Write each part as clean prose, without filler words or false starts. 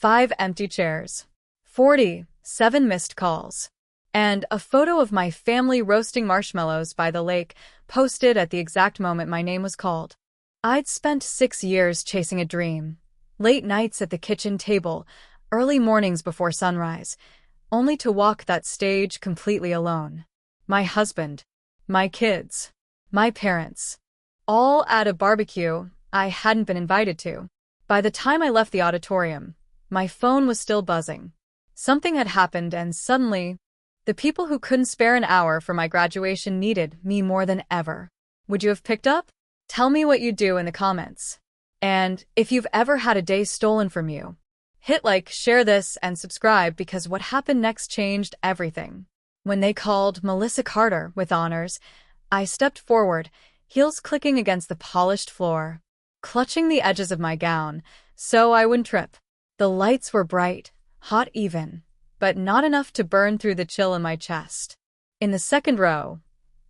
5 empty chairs, 47 missed calls, and a photo of my family roasting marshmallows by the lake posted at the exact moment my name was called. I'd spent 6 years chasing a dream, late nights at the kitchen table, early mornings before sunrise, only to walk that stage completely alone. My husband, my kids, my parents, all at a barbecue I hadn't been invited to. By the time I left the auditorium, my phone was still buzzing. Something had happened, and suddenly, the people who couldn't spare an hour for my graduation needed me more than ever. Would you have picked up? Tell me what you do in the comments. And if you've ever had a day stolen from you, hit like, share this, and subscribe, because what happened next changed everything. When they called Melissa Carter with honors, I stepped forward, heels clicking against the polished floor, clutching the edges of my gown so I wouldn't trip. The lights were bright, hot even, but not enough to burn through the chill in my chest. In the second row,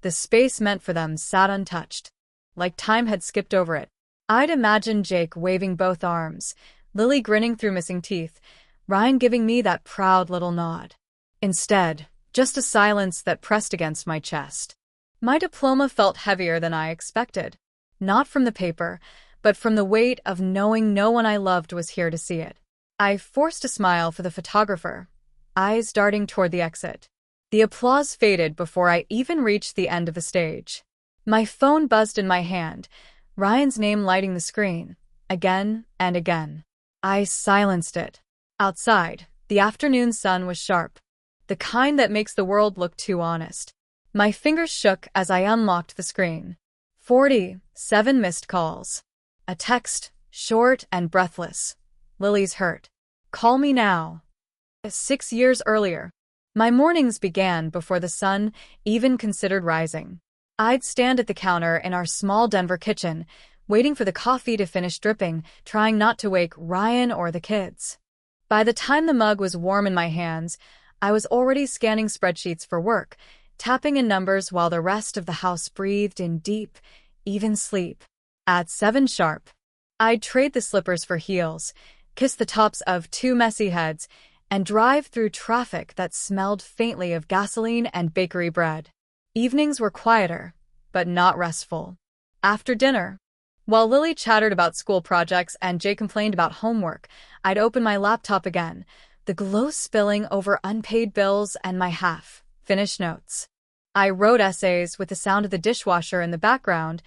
the space meant for them sat untouched, like time had skipped over it. I'd imagined Jake waving both arms, Lily grinning through missing teeth, Ryan giving me that proud little nod. Instead, just a silence that pressed against my chest. My diploma felt heavier than I expected, not from the paper, but from the weight of knowing no one I loved was here to see it. I forced a smile for the photographer, eyes darting toward the exit. The applause faded before I even reached the end of the stage. My phone buzzed in my hand, Ryan's name lighting the screen, again and again. I silenced it. Outside, the afternoon sun was sharp, the kind that makes the world look too honest. My fingers shook as I unlocked the screen. 47 missed calls. A text, short and breathless. Lily's hurt. Call me now. 6 years earlier, my mornings began before the sun even considered rising. I'd stand at the counter in our small Denver kitchen, waiting for the coffee to finish dripping, trying not to wake Ryan or the kids. By the time the mug was warm in my hands, I was already scanning spreadsheets for work, tapping in numbers while the rest of the house breathed in deep, even sleep. At 7 sharp, I'd trade the slippers for heels, kiss the tops of 2 messy heads, and drive through traffic that smelled faintly of gasoline and bakery bread. Evenings were quieter, but not restful. After dinner, while Lily chattered about school projects and Jay complained about homework, I'd open my laptop again, the glow spilling over unpaid bills and my half-finished notes. I wrote essays with the sound of the dishwasher in the background,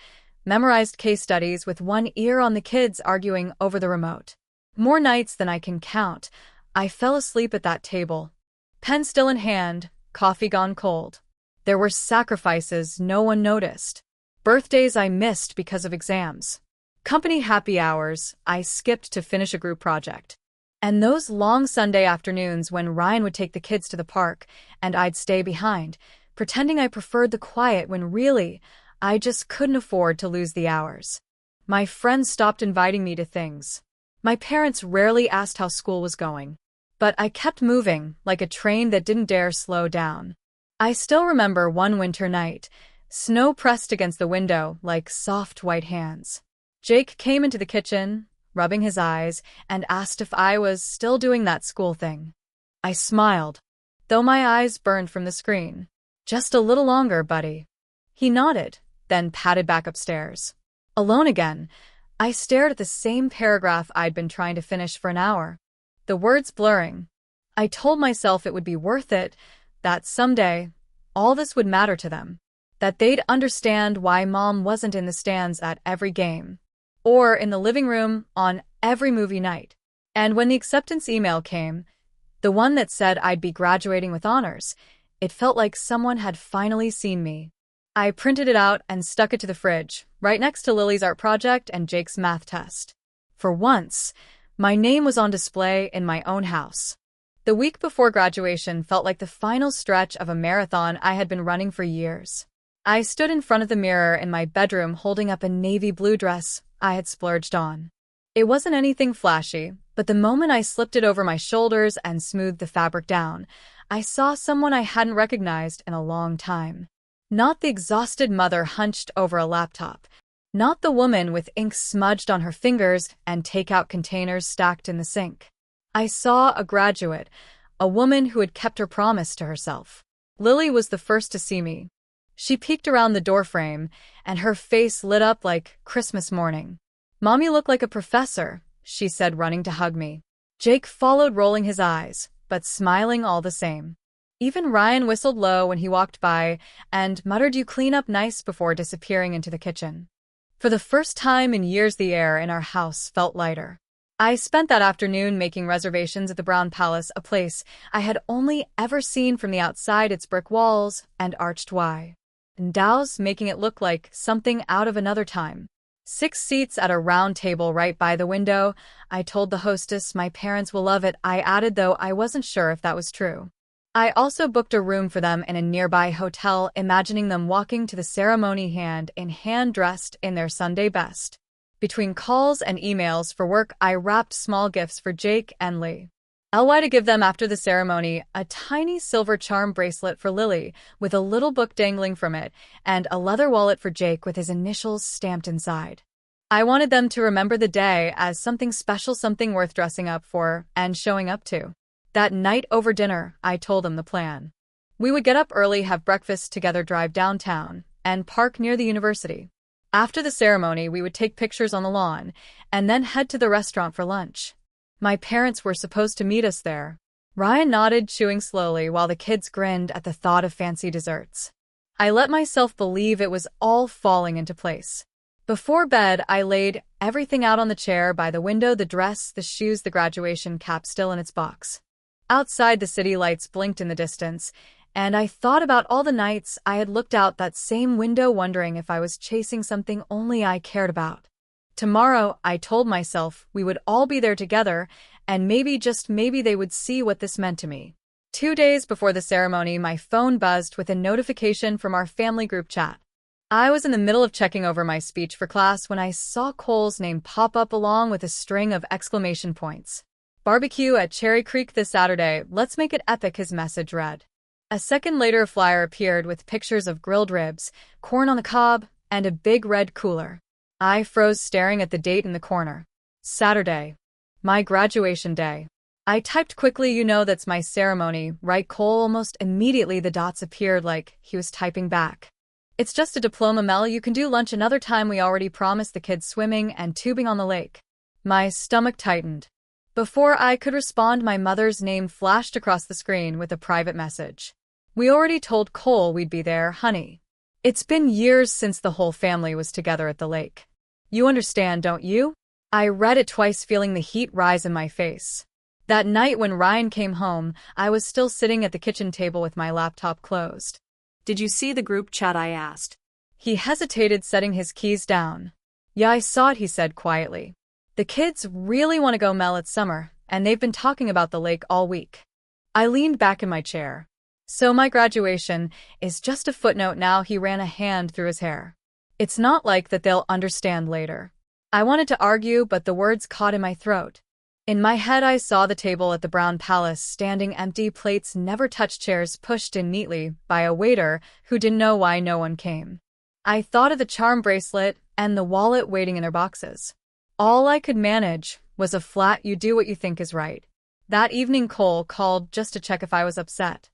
memorized case studies with one ear on the kids arguing over the remote. More nights than I can count, I fell asleep at that table, pen still in hand, coffee gone cold. There were sacrifices no one noticed. Birthdays I missed because of exams. Company happy hours I skipped to finish a group project. And those long Sunday afternoons when Ryan would take the kids to the park and I'd stay behind, pretending I preferred the quiet when really, I just couldn't afford to lose the hours. My friends stopped inviting me to things. My parents rarely asked how school was going. But I kept moving, like a train that didn't dare slow down. I still remember one winter night, snow pressed against the window like soft white hands. Jake came into the kitchen, rubbing his eyes, and asked if I was still doing that school thing. I smiled, though my eyes burned from the screen. Just a little longer, buddy. He nodded, then padded back upstairs. Alone again, I stared at the same paragraph I'd been trying to finish for an hour, the words blurring. I told myself it would be worth it, that someday, all this would matter to them, that they'd understand why Mom wasn't in the stands at every game, or in the living room on every movie night. And when the acceptance email came, the one that said I'd be graduating with honors, it felt like someone had finally seen me. I printed it out and stuck it to the fridge, right next to Lily's art project and Jake's math test. For once, my name was on display in my own house. The week before graduation felt like the final stretch of a marathon I had been running for years. I stood in front of the mirror in my bedroom holding up a navy blue dress I had splurged on. It wasn't anything flashy, but the moment I slipped it over my shoulders and smoothed the fabric down, I saw someone I hadn't recognized in a long time. Not the exhausted mother hunched over a laptop. Not the woman with ink smudged on her fingers and takeout containers stacked in the sink. I saw a graduate, a woman who had kept her promise to herself. Lily was the first to see me. She peeked around the doorframe, and her face lit up like Christmas morning. "Mom, you look like a professor," she said, running to hug me. Jake followed, rolling his eyes, but smiling all the same. Even Ryan whistled low when he walked by and muttered, "You clean up nice," before disappearing into the kitchen. For the first time in years, the air in our house felt lighter. I spent that afternoon making reservations at the Brown Palace, a place I had only ever seen from the outside, its brick walls and arched Y windows making it look like something out of another time. 6 seats at a round table right by the window. I told the hostess my parents will love it, I added, though I wasn't sure if that was true. I also booked a room for them in a nearby hotel, imagining them walking to the ceremony hand in hand, dressed in their Sunday best. Between calls and emails for work, I wrapped small gifts for Jake and Lee. To give them after the ceremony: a tiny silver charm bracelet for Lily with a little book dangling from it, and a leather wallet for Jake with his initials stamped inside. I wanted them to remember the day as something special, something worth dressing up for and showing up to. That night over dinner, I told them the plan. We would get up early, have breakfast together, drive downtown, and park near the university. After the ceremony, we would take pictures on the lawn and then head to the restaurant for lunch. My parents were supposed to meet us there. Ryan nodded, chewing slowly, while the kids grinned at the thought of fancy desserts. I let myself believe it was all falling into place. Before bed, I laid everything out on the chair by the window: the dress, the shoes, the graduation cap still in its box. Outside, the city lights blinked in the distance, and I thought about all the nights I had looked out that same window, wondering if I was chasing something only I cared about. Tomorrow, I told myself, we would all be there together, and maybe, just maybe, they would see what this meant to me. 2 days before the ceremony, my phone buzzed with a notification from our family group chat. I was in the middle of checking over my speech for class when I saw Cole's name pop up along with a string of exclamation points. "Barbecue at Cherry Creek this Saturday, let's make it epic," his message read. A second later, a flyer appeared with pictures of grilled ribs, corn on the cob, and a big red cooler. I froze, staring at the date in the corner. Saturday. My graduation day. I typed quickly, "You know that's my ceremony, right, Cole?" Almost immediately, the dots appeared like he was typing back. "It's just a diploma, Mel. You can do lunch another time. We already promised the kids swimming and tubing on the lake." My stomach tightened. Before I could respond, my mother's name flashed across the screen with a private message. "We already told Cole we'd be there, honey. It's been years since the whole family was together at the lake. You understand, don't you?" I read it twice, feeling the heat rise in my face. That night when Ryan came home, I was still sitting at the kitchen table with my laptop closed. "Did you see the group chat?" I asked. He hesitated, setting his keys down. "Yeah, I saw it," he said quietly. "The kids really want to go, Mel. It's summer, and they've been talking about the lake all week." I leaned back in my chair. "So my graduation is just a footnote now?" He ran a hand through his hair. "It's not like that. They'll understand later." I wanted to argue, but the words caught in my throat. In my head, I saw the table at the Brown Palace standing empty, plates never touched, chairs pushed in neatly by a waiter who didn't know why no one came. I thought of the charm bracelet and the wallet waiting in their boxes. All I could manage was a flat, "You do what you think is right." That evening, Cole called just to check if I was upset.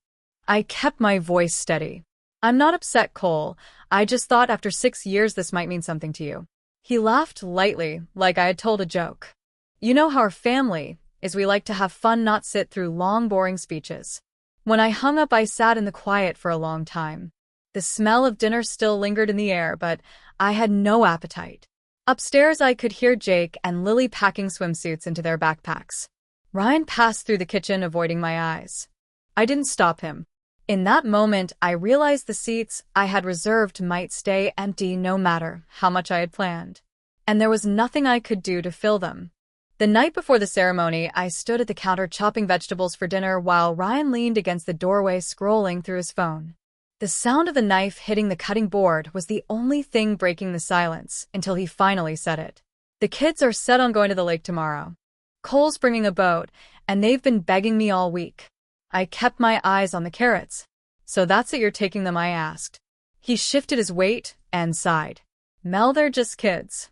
I kept my voice steady. "I'm not upset, Cole. I just thought after 6 years this might mean something to you." He laughed lightly, like I had told a joke. "You know how our family is. We like to have fun, not sit through long, boring speeches." When I hung up, I sat in the quiet for a long time. The smell of dinner still lingered in the air, but I had no appetite. Upstairs, I could hear Jake and Lily packing swimsuits into their backpacks. Ryan passed through the kitchen, avoiding my eyes. I didn't stop him. In that moment, I realized the seats I had reserved might stay empty no matter how much I had planned. And there was nothing I could do to fill them. The night before the ceremony, I stood at the counter chopping vegetables for dinner while Ryan leaned against the doorway, scrolling through his phone. The sound of the knife hitting the cutting board was the only thing breaking the silence until he finally said it. "The kids are set on going to the lake tomorrow. Cole's bringing a boat, and they've been begging me all week." I kept my eyes on the carrots. "So that's it, you're taking them?" I asked. He shifted his weight and sighed. "Mel, they're just kids.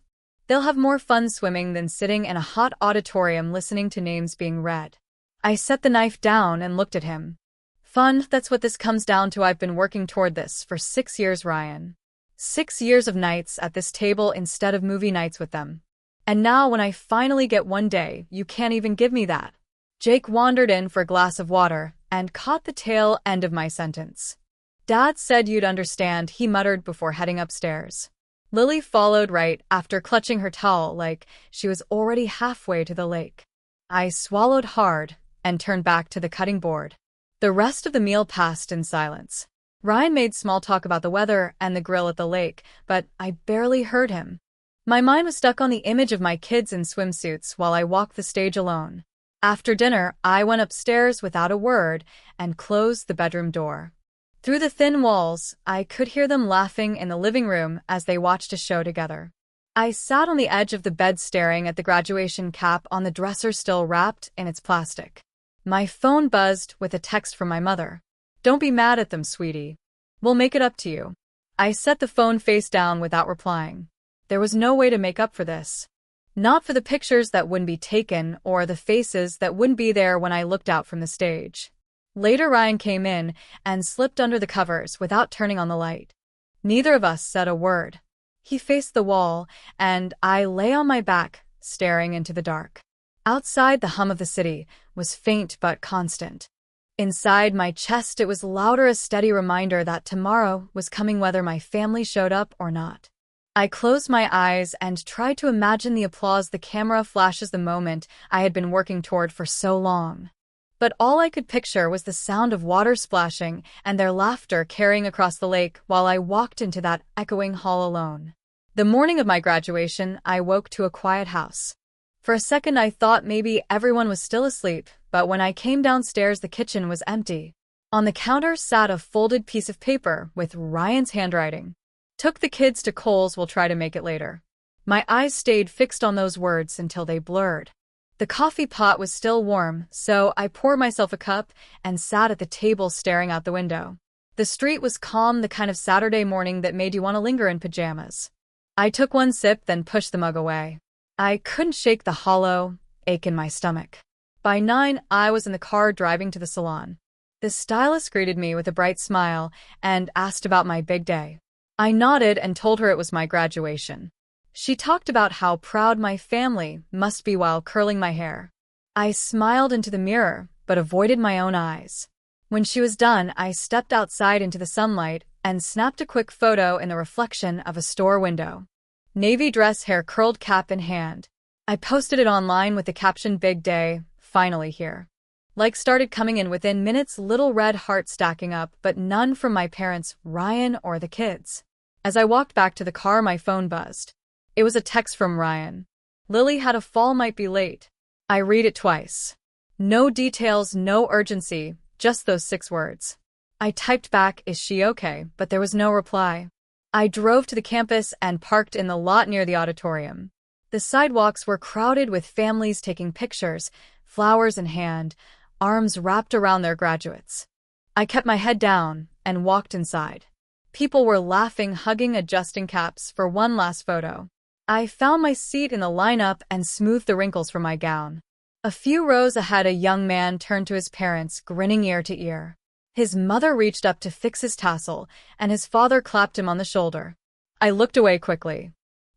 They'll have more fun swimming than sitting in a hot auditorium listening to names being read. I set the knife down and looked at him. Fun, that's what this comes down to. I've been working toward this for 6 years, Ryan. 6 years of nights at this table instead of movie nights with them. And now when I finally get one day, you can't even give me that. Jake wandered in for a glass of water and caught the tail end of my sentence. Dad said you'd understand, he muttered before heading upstairs. Lily followed right after, clutching her towel like she was already halfway to the lake. I swallowed hard and turned back to the cutting board. The rest of the meal passed in silence. Ryan made small talk about the weather and the grill at the lake, but I barely heard him. My mind was stuck on the image of my kids in swimsuits while I walked the stage alone. After dinner, I went upstairs without a word and closed the bedroom door. Through the thin walls, I could hear them laughing in the living room as they watched a show together. I sat on the edge of the bed staring at the graduation cap on the dresser still wrapped in its plastic. My phone buzzed with a text from my mother. "Don't be mad at them, sweetie. We'll make it up to you." I set the phone face down without replying. There was no way to make up for this. Not for the pictures that wouldn't be taken or the faces that wouldn't be there when I looked out from the stage. Later, Ryan came in and slipped under the covers without turning on the light. Neither of us said a word. He faced the wall, and I lay on my back, staring into the dark. Outside, the hum of the city was faint but constant. Inside my chest, it was louder, a steady reminder that tomorrow was coming whether my family showed up or not. I closed my eyes and tried to imagine the applause, the camera flashes, the moment I had been working toward for so long. But all I could picture was the sound of water splashing and their laughter carrying across the lake while I walked into that echoing hall alone. The morning of my graduation, I woke to a quiet house. For a second, I thought maybe everyone was still asleep, but when I came downstairs, the kitchen was empty. On the counter sat a folded piece of paper with Ryan's handwriting. "Took the kids to Kohl's, we'll try to make it later." My eyes stayed fixed on those words until they blurred. The coffee pot was still warm, so I poured myself a cup and sat at the table staring out the window. The street was calm, the kind of Saturday morning that made you want to linger in pajamas. I took one sip, then pushed the mug away. I couldn't shake the hollow ache in my stomach. By 9, I was in the car driving to the salon. The stylist greeted me with a bright smile and asked about my big day. I nodded and told her it was my graduation. She talked about how proud my family must be while curling my hair. I smiled into the mirror, but avoided my own eyes. When she was done, I stepped outside into the sunlight and snapped a quick photo in the reflection of a store window. Navy dress, hair curled, cap in hand. I posted it online with the caption, "Big day, finally here." Likes started coming in within minutes, little red hearts stacking up, but none from my parents, Ryan, or the kids. As I walked back to the car, my phone buzzed. It was a text from Ryan. "Lily had a fall, might be late." I read it twice. No details, no urgency, just those 6 words. I typed back, "Is she okay?" but there was no reply. I drove to the campus and parked in the lot near the auditorium. The sidewalks were crowded with families taking pictures, flowers in hand, arms wrapped around their graduates. I kept my head down and walked inside. People were laughing, hugging, adjusting caps for one last photo. I found my seat in the lineup and smoothed the wrinkles from my gown. A few rows ahead, a young man turned to his parents, grinning ear to ear. His mother reached up to fix his tassel, and his father clapped him on the shoulder. I looked away quickly.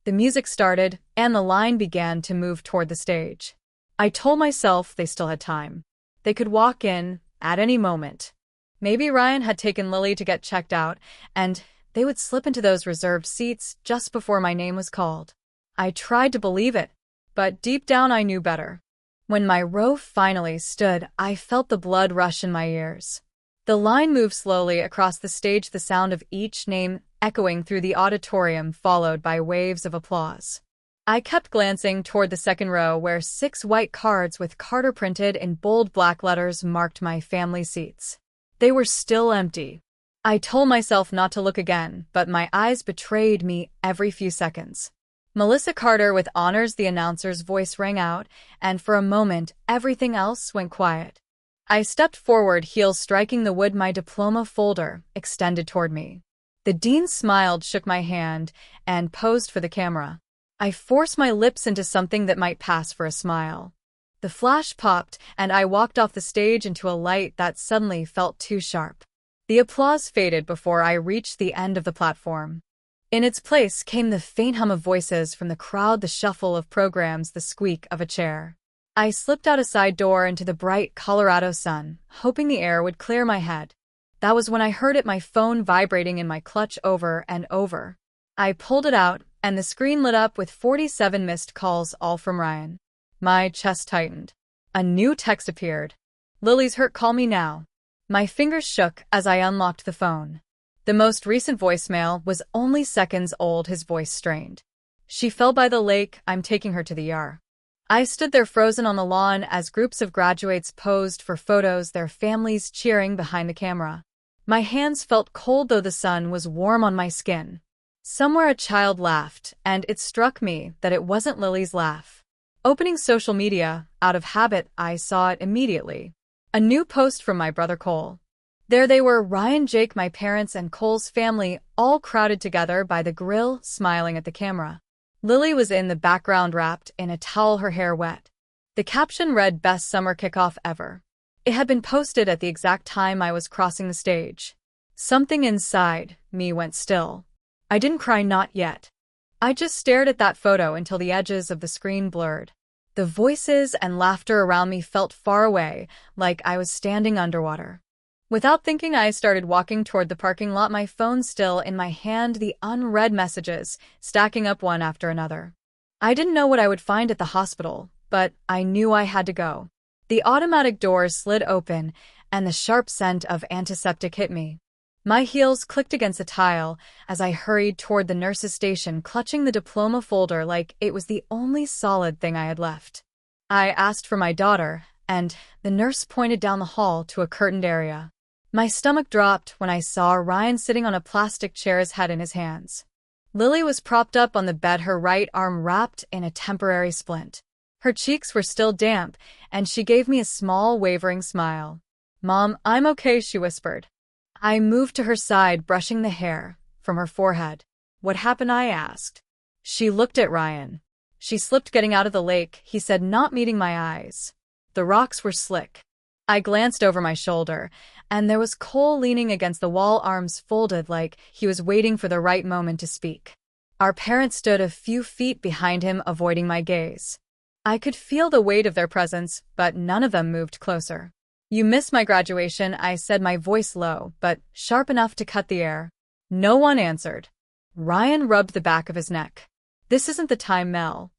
The music started, and the line began to move toward the stage. I told myself they still had time. They could walk in at any moment. Maybe Ryan had taken Lily to get checked out, and they would slip into those reserved seats just before my name was called. I tried to believe it, but deep down I knew better. When my row finally stood, I felt the blood rush in my ears. The line moved slowly across the stage, the sound of each name echoing through the auditorium, followed by waves of applause. I kept glancing toward the second row where 6 white cards with Carter printed in bold black letters marked my family seats. They were still empty. I told myself not to look again, but my eyes betrayed me every few seconds. "Melissa Carter with honors," the announcer's voice rang out, and for a moment, everything else went quiet. I stepped forward, heels striking the wood, my diploma folder extended toward me. The dean smiled, shook my hand, and posed for the camera. I forced my lips into something that might pass for a smile. The flash popped, and I walked off the stage into a light that suddenly felt too sharp. The applause faded before I reached the end of the platform. In its place came the faint hum of voices from the crowd, the shuffle of programs, the squeak of a chair. I slipped out a side door into the bright Colorado sun, hoping the air would clear my head. That was when I heard it, my phone vibrating in my clutch over and over. I pulled it out, and the screen lit up with 47 missed calls, all from Ryan. My chest tightened. A new text appeared. "Lily's hurt, call me now." My fingers shook as I unlocked the phone. The most recent voicemail was only seconds old, his voice strained. "She fell by the lake, I'm taking her to the ER." I stood there frozen on the lawn as groups of graduates posed for photos, their families cheering behind the camera. My hands felt cold, though the sun was warm on my skin. Somewhere a child laughed, and it struck me that it wasn't Lily's laugh. Opening social media, out of habit, I saw it immediately. A new post from my brother Cole. There they were, Ryan, Jake, my parents, and Cole's family, all crowded together by the grill, smiling at the camera. Lily was in the background, wrapped in a towel, her hair wet. The caption read, "Best summer kickoff ever." It had been posted at the exact time I was crossing the stage. Something inside me went still. I didn't cry, not yet. I just stared at that photo until the edges of the screen blurred. The voices and laughter around me felt far away, like I was standing underwater. Without thinking, I started walking toward the parking lot, my phone still in my hand, the unread messages stacking up one after another. I didn't know what I would find at the hospital, but I knew I had to go. The automatic doors slid open, and the sharp scent of antiseptic hit me. My heels clicked against the tile as I hurried toward the nurse's station, clutching the diploma folder like it was the only solid thing I had left. I asked for my daughter, and the nurse pointed down the hall to a curtained area. My stomach dropped when I saw Ryan sitting on a plastic chair, his head in his hands. Lily was propped up on the bed, her right arm wrapped in a temporary splint. Her cheeks were still damp, and she gave me a small, wavering smile. "Mom, I'm okay," she whispered. I moved to her side, brushing the hair from her forehead. "What happened?" I asked. She looked at Ryan. "She slipped getting out of the lake," he said, not meeting my eyes. "The rocks were slick." I glanced over my shoulder, and there was Cole leaning against the wall, arms folded like he was waiting for the right moment to speak. Our parents stood a few feet behind him, avoiding my gaze. I could feel the weight of their presence, but none of them moved closer. "You missed my graduation," I said, my voice low, but sharp enough to cut the air. No one answered. Ryan rubbed the back of his neck. "This isn't the time, Mel."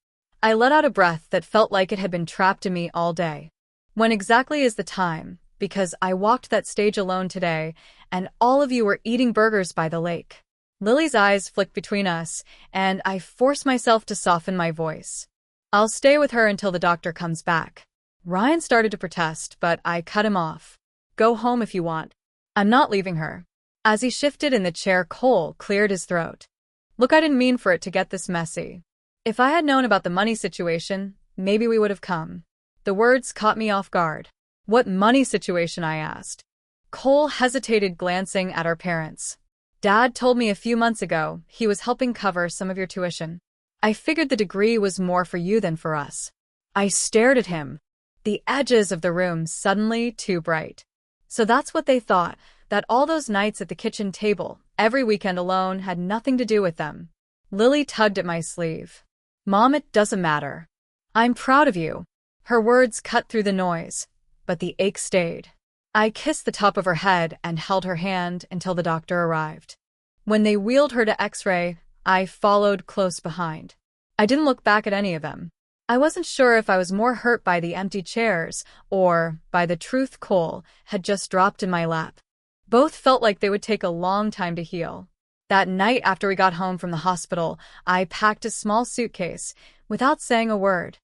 I let out a breath that felt like it had been trapped in me all day. "When exactly is the time? Because I walked that stage alone today, and all of you were eating burgers by the lake." Lily's eyes flicked between us, and I forced myself to soften my voice. "I'll stay with her until the doctor comes back." Ryan started to protest, but I cut him off. "Go home if you want. I'm not leaving her." As he shifted in the chair, Cole cleared his throat. "Look, I didn't mean for it to get this messy. If I had known about the money situation, maybe we would have come." The words caught me off guard. "What money situation?" I asked. Cole hesitated, glancing at our parents. "Dad told me a few months ago he was helping cover some of your tuition. I figured the degree was more for you than for us." I stared at him. The edges of the room suddenly too bright. So that's what they thought, that all those nights at the kitchen table, every weekend alone, had nothing to do with them. Lily tugged at my sleeve. "Mom, it doesn't matter. I'm proud of you." Her words cut through the noise, but the ache stayed. I kissed the top of her head and held her hand until the doctor arrived. When they wheeled her to X-ray, I followed close behind. I didn't look back at any of them. I wasn't sure if I was more hurt by the empty chairs or by the truth Cole had just dropped in my lap. Both felt like they would take a long time to heal. That night after we got home from the hospital, I packed a small suitcase without saying a word.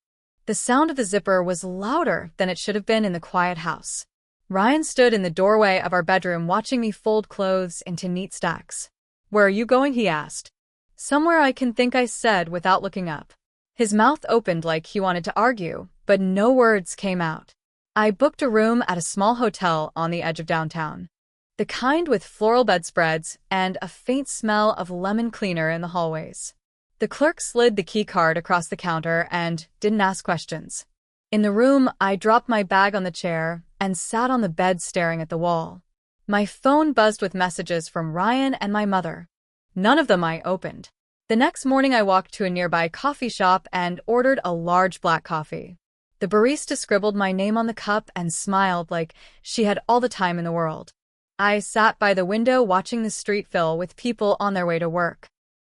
The sound of the zipper was louder than it should have been in the quiet house. Ryan stood in the doorway of our bedroom, watching me fold clothes into neat stacks. "Where are you going?" he asked. "Somewhere I can think," I said without looking up. His mouth opened like he wanted to argue, but no words came out. I booked a room at a small hotel on the edge of downtown. The kind with floral bedspreads and a faint smell of lemon cleaner in the hallways. The clerk slid the key card across the counter and didn't ask questions. In the room, I dropped my bag on the chair and sat on the bed staring at the wall. My phone buzzed with messages from Ryan and my mother. None of them I opened. The next morning I walked to a nearby coffee shop and ordered a large black coffee. The barista scribbled my name on the cup and smiled like she had all the time in the world. I sat by the window watching the street fill with people on their way to work.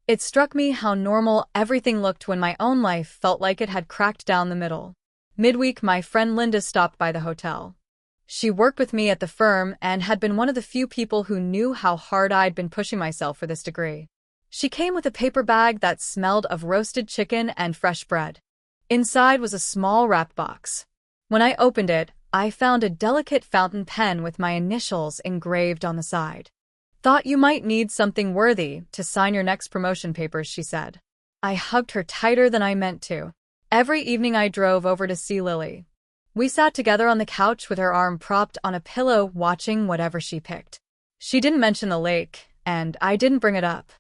It struck me how normal everything looked when my own life felt like it had cracked down the middle. Midweek, my friend Linda stopped by the hotel. She worked with me at the firm and had been one of the few people who knew how hard I'd been pushing myself for this degree. She came with a paper bag that smelled of roasted chicken and fresh bread. Inside was a small wrapped box. When I opened it, I found a delicate fountain pen with my initials engraved on the side. "Thought you might need something worthy to sign your next promotion papers," she said. I hugged her tighter than I meant to. Every evening I drove over to see Lily. We sat together on the couch with her arm propped on a pillow, watching whatever she picked. She didn't mention the lake, and I didn't bring it up.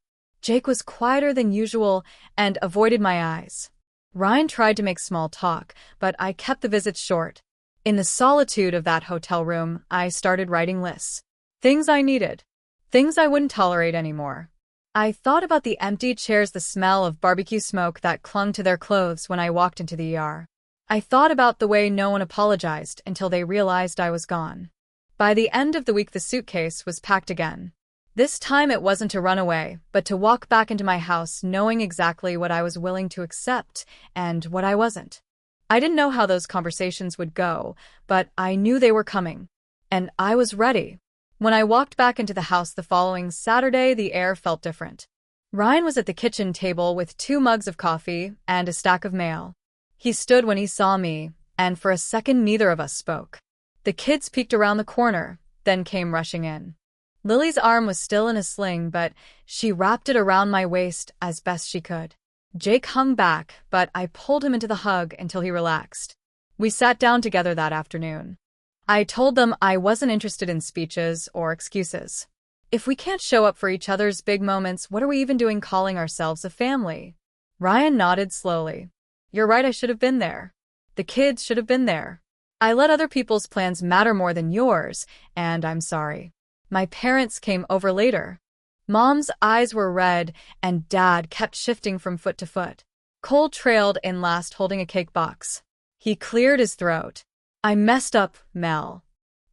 Jake was quieter than usual and avoided my eyes. Ryan tried to make small talk, but I kept the visits short. In the solitude of that hotel room, I started writing lists. Things I needed. Things I wouldn't tolerate anymore. I thought about the empty chairs, the smell of barbecue smoke that clung to their clothes when I walked into the ER. I thought about the way no one apologized until they realized I was gone. By the end of the week, the suitcase was packed again. This time it wasn't to run away, but to walk back into my house knowing exactly what I was willing to accept and what I wasn't. I didn't know how those conversations would go, but I knew they were coming. And I was ready. When I walked back into the house the following Saturday, the air felt different. Ryan was at the kitchen table with 2 mugs of coffee and a stack of mail. He stood when he saw me, and for a second neither of us spoke. The kids peeked around the corner, then came rushing in. Lily's arm was still in a sling, but she wrapped it around my waist as best she could. Jake hung back, but I pulled him into the hug until he relaxed. We sat down together that afternoon. I told them I wasn't interested in speeches or excuses. If we can't show up for each other's big moments, what are we even doing calling ourselves a family? Ryan nodded slowly. You're right, I should have been there. The kids should have been there. I let other people's plans matter more than yours, and I'm sorry. My parents came over later. Mom's eyes were red, and Dad kept shifting from foot to foot. Cole trailed in last, holding a cake box. He cleared his throat. I messed up, Mel.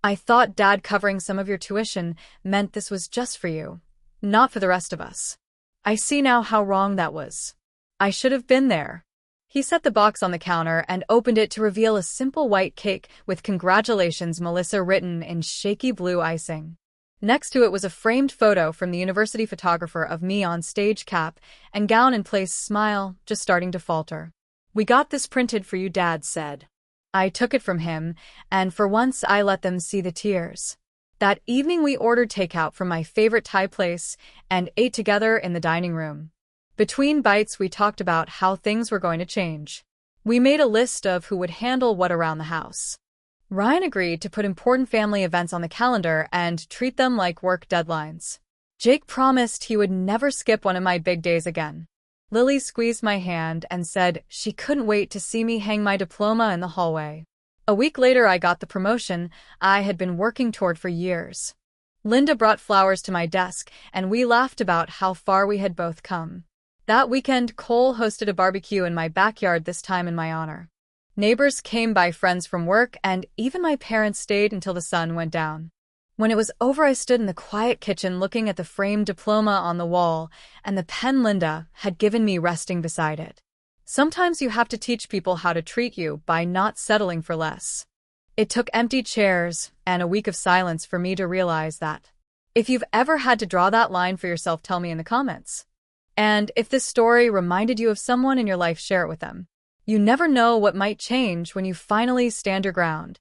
I thought Dad covering some of your tuition meant this was just for you, not for the rest of us. I see now how wrong that was. I should have been there. He set the box on the counter and opened it to reveal a simple white cake with "Congratulations, Melissa" written in shaky blue icing. Next to it was a framed photo from the university photographer of me on stage, cap and gown in place, smile just starting to falter. "We got this printed for you," Dad said. I took it from him, and for once I let them see the tears. That evening we ordered takeout from my favorite Thai place and ate together in the dining room. Between bites we talked about how things were going to change. We made a list of who would handle what around the house. Ryan agreed to put important family events on the calendar and treat them like work deadlines. Jake promised he would never skip one of my big days again. Lily squeezed my hand and said she couldn't wait to see me hang my diploma in the hallway. A week later I got the promotion I had been working toward for years. Linda brought flowers to my desk, and we laughed about how far we had both come. That weekend, Cole hosted a barbecue in my backyard, this time in my honor. Neighbors came by, friends from work, and even my parents stayed until the sun went down. When it was over, I stood in the quiet kitchen looking at the framed diploma on the wall and the pen Linda had given me resting beside it. Sometimes you have to teach people how to treat you by not settling for less. It took empty chairs and a week of silence for me to realize that. If you've ever had to draw that line for yourself, tell me in the comments. And if this story reminded you of someone in your life, share it with them. You never know what might change when you finally stand your ground.